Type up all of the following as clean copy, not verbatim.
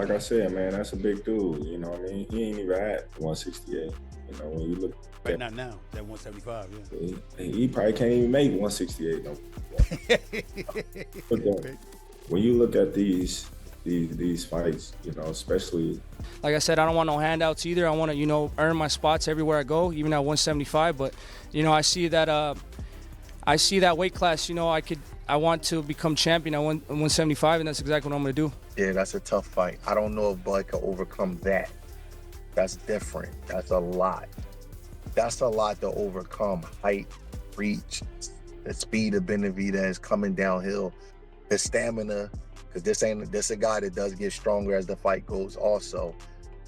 like I said, man, that's a big dude. You know what I mean? He ain't even at 168. You know, when you look Right, not now. At 175, yeah. he probably can't even make 168 no more. But when you look at these fights, you know, especially, like I said, I don't want no handouts either. I want to, you know, earn my spots everywhere I go, even at 175. But, you know, I see that weight class. You know, I want to become champion at 175, and that's exactly what I'm going to do. Yeah, that's a tough fight. I don't know if Bud can overcome that. That's different. That's a lot. That's a lot to overcome. Height, reach, the speed of Benavidez coming downhill, the stamina, because this a guy that does get stronger as the fight goes also.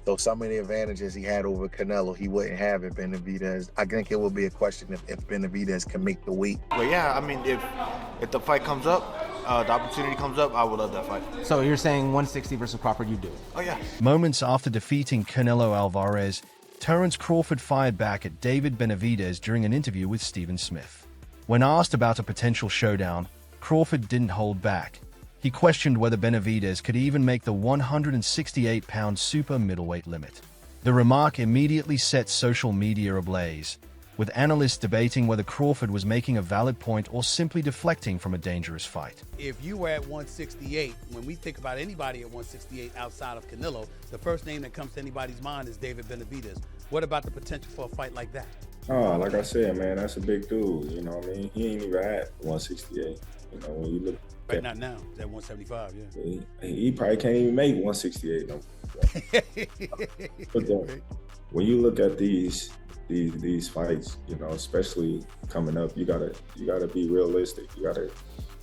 So some of the advantages he had over Canelo, he wouldn't have if Benavidez. I think it will be a question if Benavidez can make the weight. But yeah, I mean, if the fight comes up, the opportunity comes up, I would love that fight. So you're saying 160 versus Crawford, you do? Oh yeah. Moments after defeating Canelo Alvarez, Terence Crawford fired back at David Benavidez during an interview with Stephen Smith. When asked about a potential showdown, Crawford didn't hold back. He questioned whether Benavidez could even make the 168-pound super middleweight limit. The remark immediately set social media ablaze, with analysts debating whether Crawford was making a valid point or simply deflecting from a dangerous fight. If you were at 168, when we think about anybody at 168 outside of Canelo, the first name that comes to anybody's mind is David Benavidez. What about the potential for a fight like that? oh, like I said, man, that's a big dude. You know what I mean? He ain't even at 168. You know, when you look Right, not now. At 175, yeah. he probably can't even make 168 no more. But when you look at these fights, you know, especially coming up, you gotta be realistic. You gotta,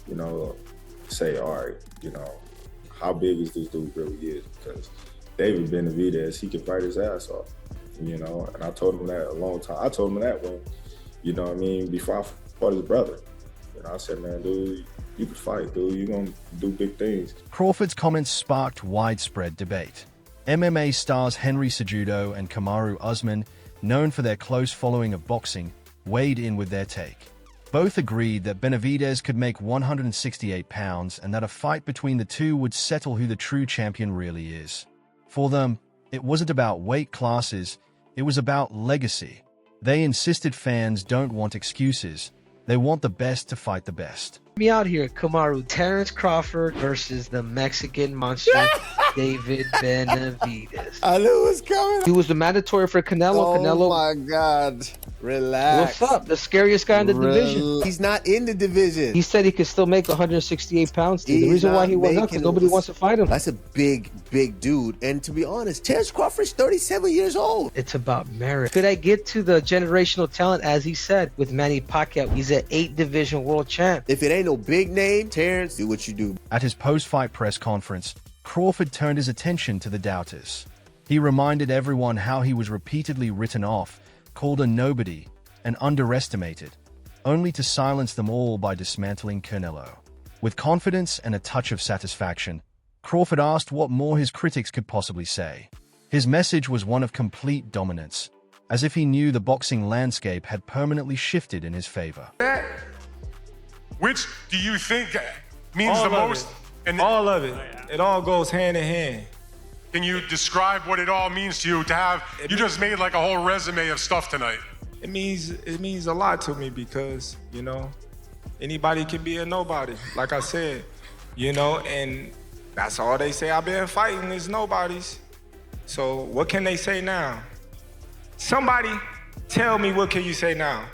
you know, say, all right, you know, how big is this dude really is? Because David Benavidez, he can fight his ass off, you know. And I told him that a long time. I told him that when, you know what I mean, before I fought his brother. You know, I said, man, dude, you can fight, dude. You're gonna do big things. Crawford's comments sparked widespread debate. MMA stars Henry Cejudo and Kamaru Usman, known for their close following of boxing, weighed in with their take. Both agreed that Benavidez could make 168 pounds and that a fight between the two would settle who the true champion really is. For them, it wasn't about weight classes, it was about legacy. They insisted fans don't want excuses, they want the best to fight the best. Me out here, Kamaru, Terence Crawford versus the Mexican monster David Benavidez. I knew it was coming. He was the mandatory for Canelo. Oh my God. Relax. What's up? The scariest guy in the division. He's not in the division. He said he could still make 168 pounds. The reason why he went up because nobody wants to fight him. That's a big dude. And to be honest, Terence Crawford's 37 years old. It's about merit. Could I get to the generational talent, as he said, with Manny Pacquiao? He's an 8-division world champ. If it ain't no big name, Terence, do what you do. At his post-fight press conference, Crawford turned his attention to the doubters. He reminded everyone how he was repeatedly written off, called a nobody, and underestimated, only to silence them all by dismantling Canelo. With confidence and a touch of satisfaction, Crawford asked what more his critics could possibly say. His message was one of complete dominance, as if he knew the boxing landscape had permanently shifted in his favor. Which do you think means all the most? All of it. It all goes hand in hand. Can you describe what it all means to you to have, you just made like a whole resume of stuff tonight. It means a lot to me because, you know, anybody can be a nobody, like I said, you know, and that's all they say I've been fighting is nobodies. So what can they say now? Somebody tell me, what can you say now?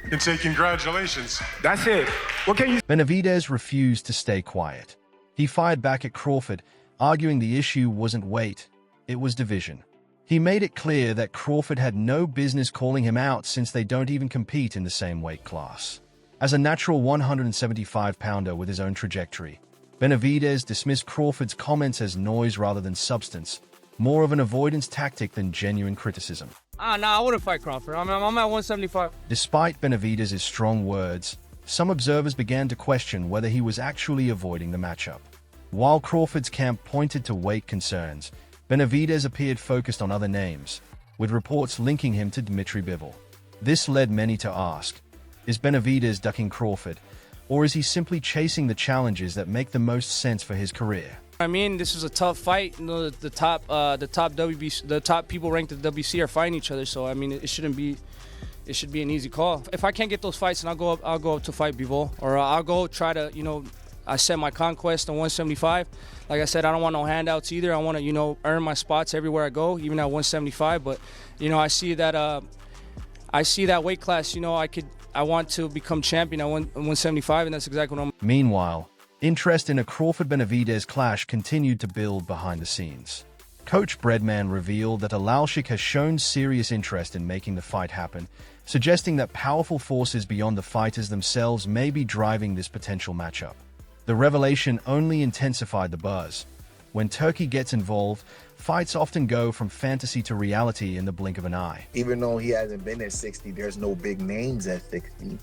You can say congratulations. That's it. What can you? Benavidez refused to stay quiet. He fired back at Crawford, arguing the issue wasn't weight, it was division. He made it clear that Crawford had no business calling him out since they don't even compete in the same weight class. As a natural 175-pounder with his own trajectory, Benavidez dismissed Crawford's comments as noise rather than substance, more of an avoidance tactic than genuine criticism. I wouldn't fight Crawford. I'm at 175. Despite Benavidez's strong words, some observers began to question whether he was actually avoiding the matchup. While Crawford's camp pointed to weight concerns, Benavidez appeared focused on other names, with reports linking him to Dmitry Bivol. This led many to ask, is Benavidez ducking Crawford, or is he simply chasing the challenges that make the most sense for his career? I mean, this is a tough fight. You know, the top people ranked at the WC are fighting each other. So I mean, it should be an easy call. If I can't get those fights, then I'll go up to fight Bivol, or I'll go try to, you know, I set my conquest on 175. Like I said, I don't want no handouts either. I want to, you know, earn my spots everywhere I go, even at 175. But you know, I see that weight class. You know, I want to become champion at 175, and that's exactly what I'm. Meanwhile, interest in a Crawford-Benavidez clash continued to build behind the scenes. Coach Breadman revealed that Alalshik has shown serious interest in making the fight happen, suggesting that powerful forces beyond the fighters themselves may be driving this potential matchup. The revelation only intensified the buzz. When Turkey gets involved, fights often go from fantasy to reality in the blink of an eye. Even though he hasn't been at 60, there's no big names at 60.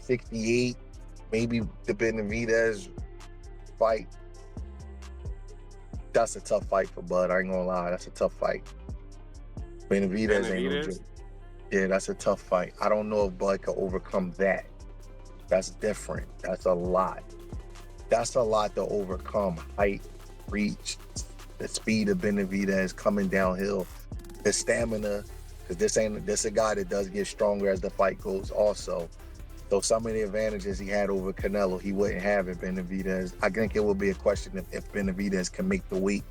68, maybe the Benavidez fight. That's a tough fight for Bud. I ain't gonna lie, that's a tough fight. Benavidez ain't no joke. Yeah, that's a tough fight. I don't know if Bud can overcome that. That's different. That's a lot. That's a lot to overcome. Height, reach, the speed of Benavidez coming downhill, the stamina, because this a guy that does get stronger as the fight goes also. So some of the advantages he had over Canelo, he wouldn't have at Benavidez. I think it would be a question if Benavidez can make the weight.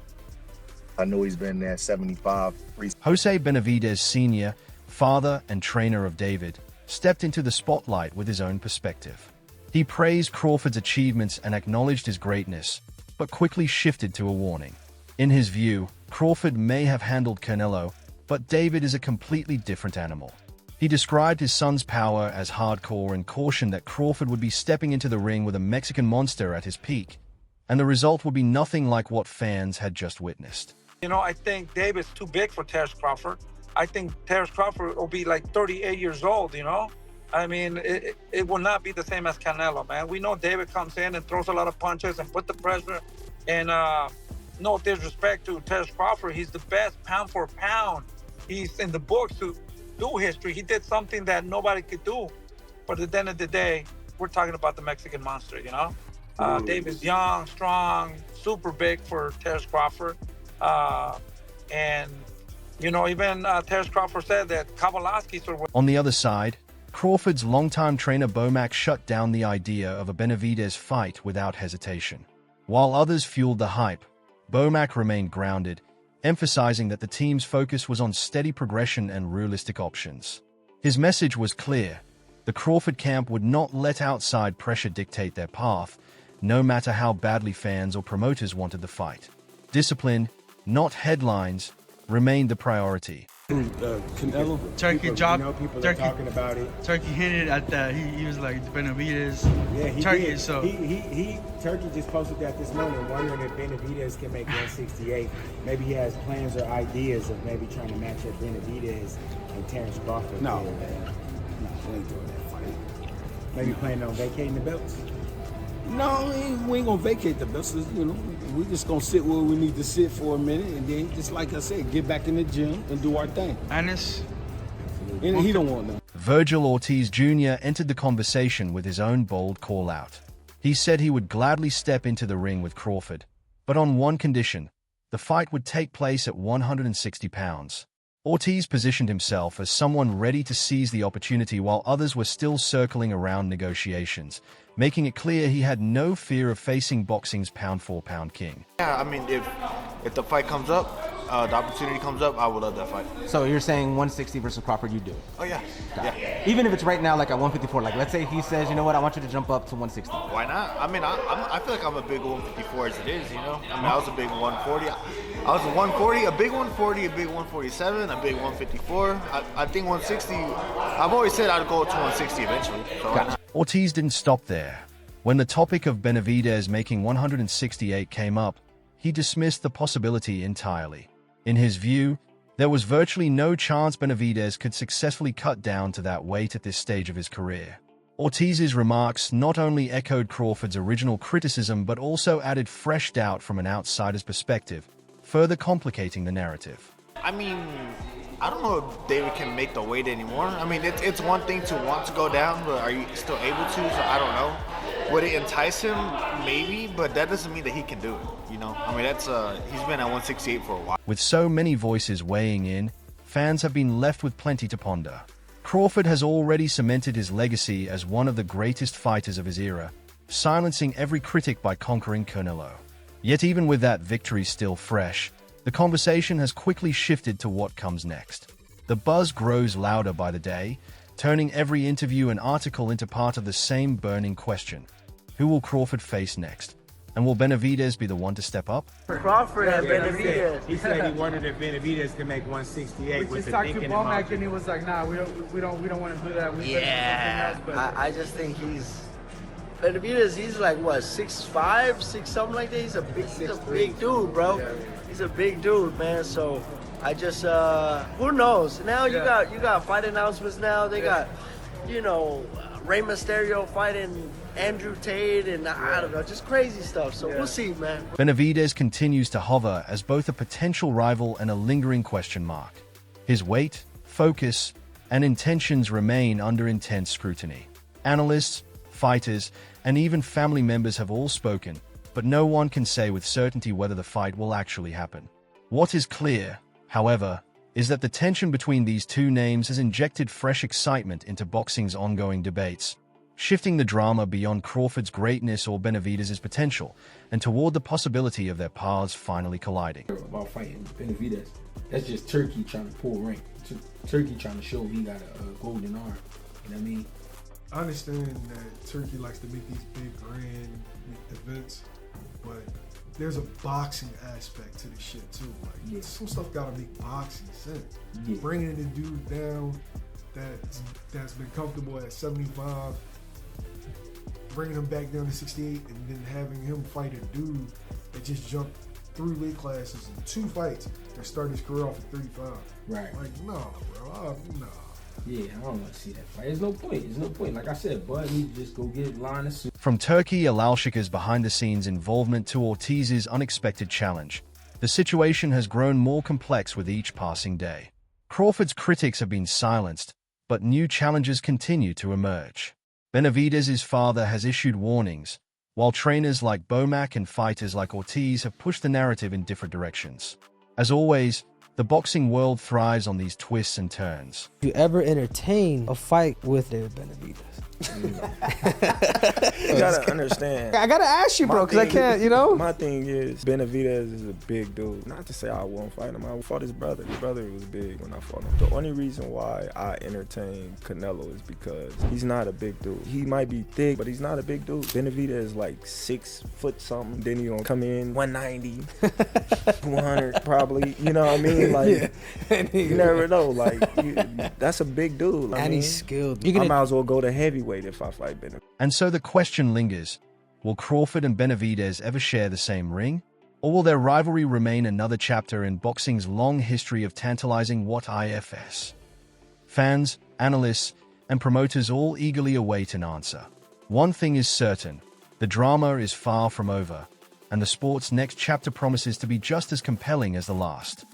I know he's been there 75. Jose Benavidez Sr., father and trainer of David, stepped into the spotlight with his own perspective. He praised Crawford's achievements and acknowledged his greatness, but quickly shifted to a warning. In his view, Crawford may have handled Canelo, but David is a completely different animal. He described his son's power as hardcore and cautioned that Crawford would be stepping into the ring with a Mexican monster at his peak, and the result would be nothing like what fans had just witnessed. You know, I think David's too big for Terence Crawford. I think Terence Crawford will be like 38 years old, you know? I mean, it will not be the same as Canelo, man. We know David comes in and throws a lot of punches and put the pressure. And no disrespect to Terence Crawford, he's the best pound for pound. He's in the books to do history. He did something that nobody could do. But at the end of the day, we're talking about the Mexican monster, you know? David's young, strong, super big for Terence Crawford. And, you know, even Terence Crawford said that Kowalski's... On the other side, Crawford's longtime trainer Bomac shut down the idea of a Benavidez fight without hesitation. While others fueled the hype, Bomac remained grounded, emphasizing that the team's focus was on steady progression and realistic options. His message was clear. The Crawford camp would not let outside pressure dictate their path, no matter how badly fans or promoters wanted the fight. Discipline, not headlines, remained the priority. Canelo, Turkey dropped. People Turkey are talking about it. Turkey hinted at that. He was like Benavidez. Yeah, he Turkey. did. So Turkey just posted that this morning, wondering if Benavidez can make 168. Maybe he has plans or ideas of maybe trying to match up Benavidez and Terence Crawford. No, we ain't doing that fight. Maybe planning on vacating the belts. No, we ain't gonna vacate the belts. You know, we just gonna sit where we need to sit for a minute, and then, just like I said, get back in the gym and do our thing. And he don't want that. Virgil Ortiz Jr. entered the conversation with his own bold call-out. He said he would gladly step into the ring with Crawford, but on one condition: the fight would take place at 160 pounds. Ortiz positioned himself as someone ready to seize the opportunity while others were still circling around negotiations, making it clear he had no fear of facing boxing's pound-for-pound king. Yeah, I mean, if the fight comes up, the opportunity comes up, I would love that fight. So you're saying 160 versus Crawford, you do? Oh, yeah. Yeah. Even if it's right now like at 154, like let's say he says, you know what, I want you to jump up to 160. Why not? I mean, I feel like I'm a big 154 as it is, you know? I mean, I was a big 140. I was a 140, a big 140, a big 147, a big 154. I think 160, I've always said I'd go to 160 eventually. So Gotcha. Ortiz didn't stop there. When the topic of Benavidez making 168 came up, he dismissed the possibility entirely. In his view, there was virtually no chance Benavidez could successfully cut down to that weight at this stage of his career. Ortiz's remarks not only echoed Crawford's original criticism but also added fresh doubt from an outsider's perspective, further complicating the narrative. I mean, I don't know if David can make the weight anymore. I mean, it's one thing to want to go down, but are you still able to? So I don't know. Would it entice him? Maybe, but that doesn't mean that he can do it. You know, I mean, that's he's been at 168 for a while. With so many voices weighing in, fans have been left with plenty to ponder. Crawford has already cemented his legacy as one of the greatest fighters of his era, silencing every critic by conquering Canelo. Yet even with that victory still fresh, the conversation has quickly shifted to what comes next. The buzz grows louder by the day, turning every interview and article into part of the same burning question. Who will Crawford face next? And will Benavidez be the one to step up? Crawford and Benavidez. He said he wanted if Benavidez to make 168 We with just the talked thinking to in Womack mind. and he was like, nah, we don't want to do that. We Yeah, I just think Benavidez, he's like what, 6'5", 6 something like that. He's a big dude, bro. He's a big dude, man. So I just who knows? Now you got fight announcements now. They got, you know, Rey Mysterio fighting Andrew Tate and I don't know, just crazy stuff. So we'll see, man. Benavidez continues to hover as both a potential rival and a lingering question mark. His weight, focus, and intentions remain under intense scrutiny. Analysts, fighters, and even family members have all spoken, but no one can say with certainty whether the fight will actually happen. What is clear, however, is that the tension between these two names has injected fresh excitement into boxing's ongoing debates, shifting the drama beyond Crawford's greatness or Benavidez's potential and toward the possibility of their paths finally colliding. About fighting Benavidez, that's just Turkey trying to pull rank. Turkey trying to show he got a golden arm. You know what I mean? I understand that Turkey likes to make these big grand events, but there's a boxing aspect to this shit too. Like some stuff gotta make boxing sense. Bringing the dude down that's been comfortable at 75, bringing him back down to 68, and then having him fight a dude that just jumped 3 weight classes in 2 fights that started his career off at 35. Right. Like, no, bro. No. Yeah, I don't want to see that fight. There's no point. There's no point. Like I said, Bud needs to just go get line of suit. From Turkey Alalshika's behind-the-scenes involvement to Ortiz's unexpected challenge, the situation has grown more complex with each passing day. Crawford's critics have been silenced, but new challenges continue to emerge. Benavidez's father has issued warnings, while trainers like Bomac and fighters like Ortiz have pushed the narrative in different directions. As always, the boxing world thrives on these twists and turns. You ever entertain a fight with David Benavidez? You gotta understand. I gotta ask you, bro, because I can't, you know? My thing is, Benavidez is a big dude. Not to say I won't fight him. I fought his brother. His brother was big when I fought him. The only reason why I entertain Canelo is because he's not a big dude. He might be thick, but he's not a big dude. Benavidez is like 6 foot something. Then he gonna come in 190, 200 probably. You know what I mean? Like, you never know. Like, that's a big dude. And he's skilled. I might as well go to heavyweight if I fight Benavidez. And so the question lingers, will Crawford and Benavidez ever share the same ring? Or will their rivalry remain another chapter in boxing's long history of tantalizing what ifs? Fans, analysts, and promoters all eagerly await an answer. One thing is certain, the drama is far from over, and the sport's next chapter promises to be just as compelling as the last.